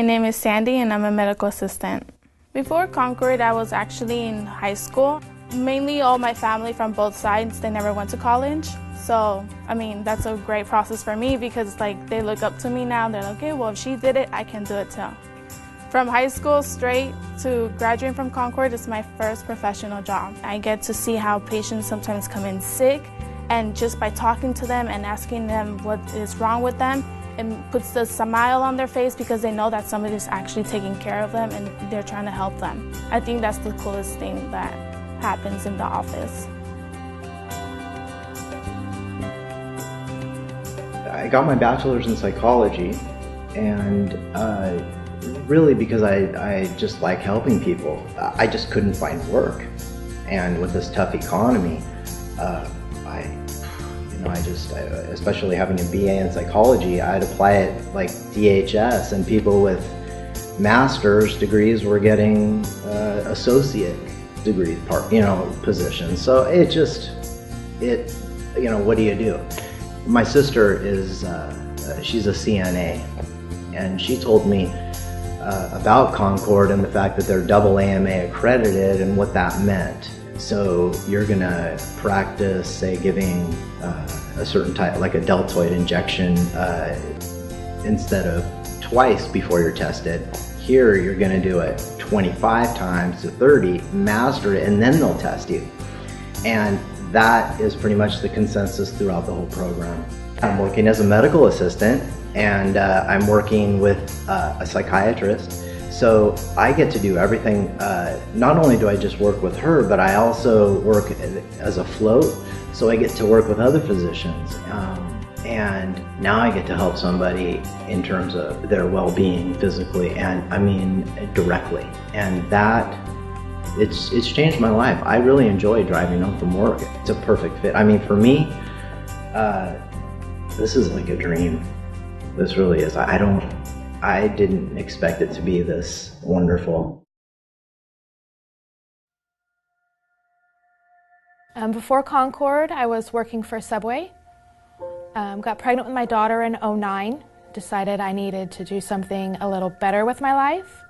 My name is Sandy and I'm a medical assistant. Before Concord, I was actually in high school. Mainly all my family from both sides, they never went to college. So, I mean, that's a great process for me because like they look up to me now. They're like, okay, well, if she did it, I can do it too. From high school straight to graduating from Concord is my first professional job. I get to see how patients sometimes come in sick, and just by talking to them and asking them what is wrong with them, it puts a smile on their face because they know that somebody is actually taking care of them and they're trying to help them. I think that's the coolest thing that happens in the office. I got my bachelor's in psychology, and really because I just like helping people. I just couldn't find work, and with this tough economy, especially having a BA in psychology, I'd apply it like DHS, and people with master's degrees were getting associate degree positions. So what do you do? My sister is she's a CNA, and she told me about Concord and the fact that they're double AMA accredited and what that meant. So you're gonna practice, say, giving a certain type, like a deltoid injection, instead of twice before you're tested. Here you're gonna do it 25 times to 30, master it, and then they'll test you. And that is pretty much the consensus throughout the whole program. I'm working as a medical assistant, and I'm working with a psychiatrist. So I get to do everything. Not only do I just work with her, but I also work as a float. So I get to work with other physicians. And now I get to help somebody in terms of their well-being physically, and I mean directly. And that, it's changed my life. I really enjoy driving home from work. It's a perfect fit. I mean, for me, this is like a dream. This really is. I didn't expect it to be this wonderful. Before Concord, I was working for Subway. Got pregnant with my daughter in '09. Decided I needed to do something a little better with my life.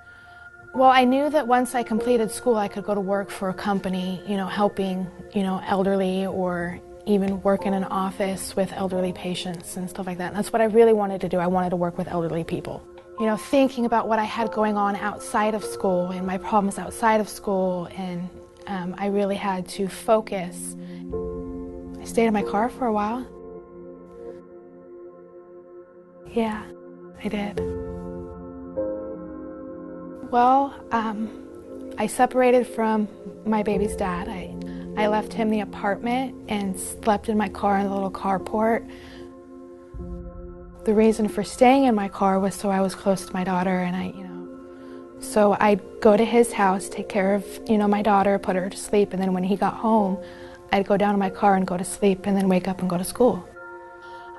Well, I knew that once I completed school, I could go to work for a company, helping, elderly, or even work in an office with elderly patients and stuff like that. And that's what I really wanted to do. I wanted to work with elderly people. Thinking about what I had going on outside of school and my problems outside of school, and I really had to focus. I stayed in my car for a while. Yeah, I did. Well, I separated from my baby's dad. I left him the apartment and slept in my car in the little carport. The reason for staying in my car was so I was close to my daughter, and so I'd go to his house, take care of, my daughter, put her to sleep, and then when he got home, I'd go down to my car and go to sleep and then wake up and go to school.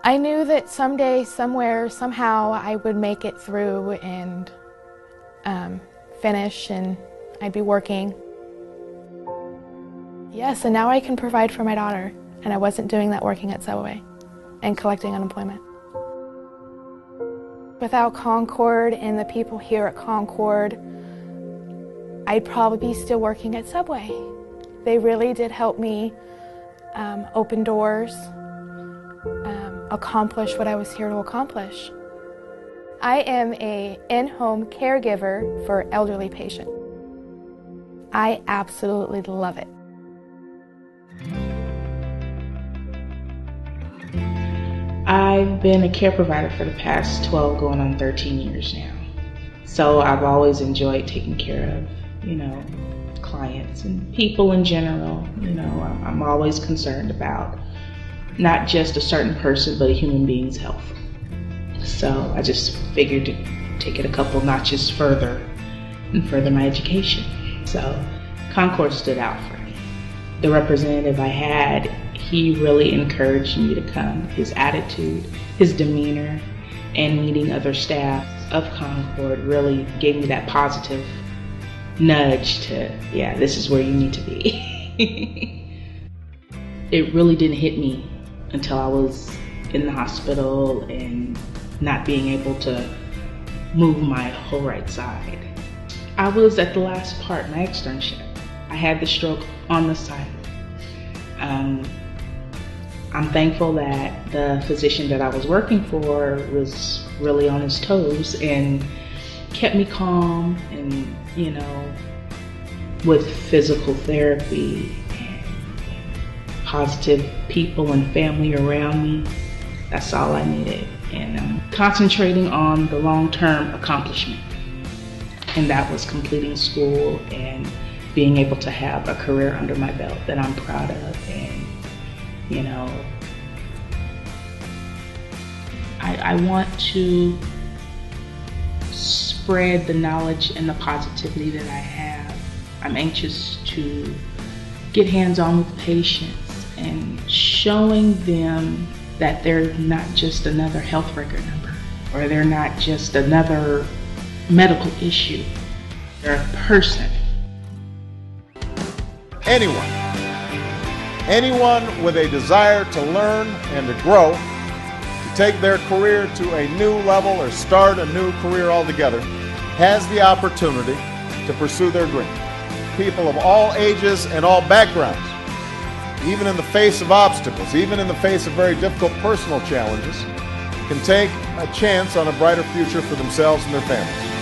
I knew that someday, somewhere, somehow, I would make it through and finish, and I'd be working. Yes, and now I can provide for my daughter, and I wasn't doing that working at Subway and collecting unemployment. Without Concord and the people here at Concord, I'd probably be still working at Subway. They really did help me open doors, accomplish what I was here to accomplish. I am an in-home caregiver for elderly patients. I absolutely love it. I've been a care provider for the past 12, going on 13 years now. So I've always enjoyed taking care of, clients and people in general. I'm always concerned about not just a certain person, but a human being's health. So I just figured to take it a couple notches further and further my education. So Concord stood out for me. The representative I had, he really encouraged me to come. His attitude, his demeanor, and meeting other staff of Concord really gave me that positive nudge to, yeah, this is where you need to be. It really didn't hit me until I was in the hospital and not being able to move my whole right side. I was at the last part, my externship. I had the stroke on the side. I'm thankful that the physician that I was working for was really on his toes and kept me calm, and with physical therapy and positive people and family around me, that's all I needed. And I'm concentrating on the long-term accomplishment, and that was completing school and being able to have a career under my belt that I'm proud of. And I want to spread the knowledge and the positivity that I have. I'm anxious to get hands-on with patients and showing them that they're not just another health record number, or they're not just another medical issue. They're a person. Anyone with a desire to learn and to grow, to take their career to a new level or start a new career altogether, has the opportunity to pursue their dream. People of all ages and all backgrounds, even in the face of obstacles, even in the face of very difficult personal challenges, can take a chance on a brighter future for themselves and their families.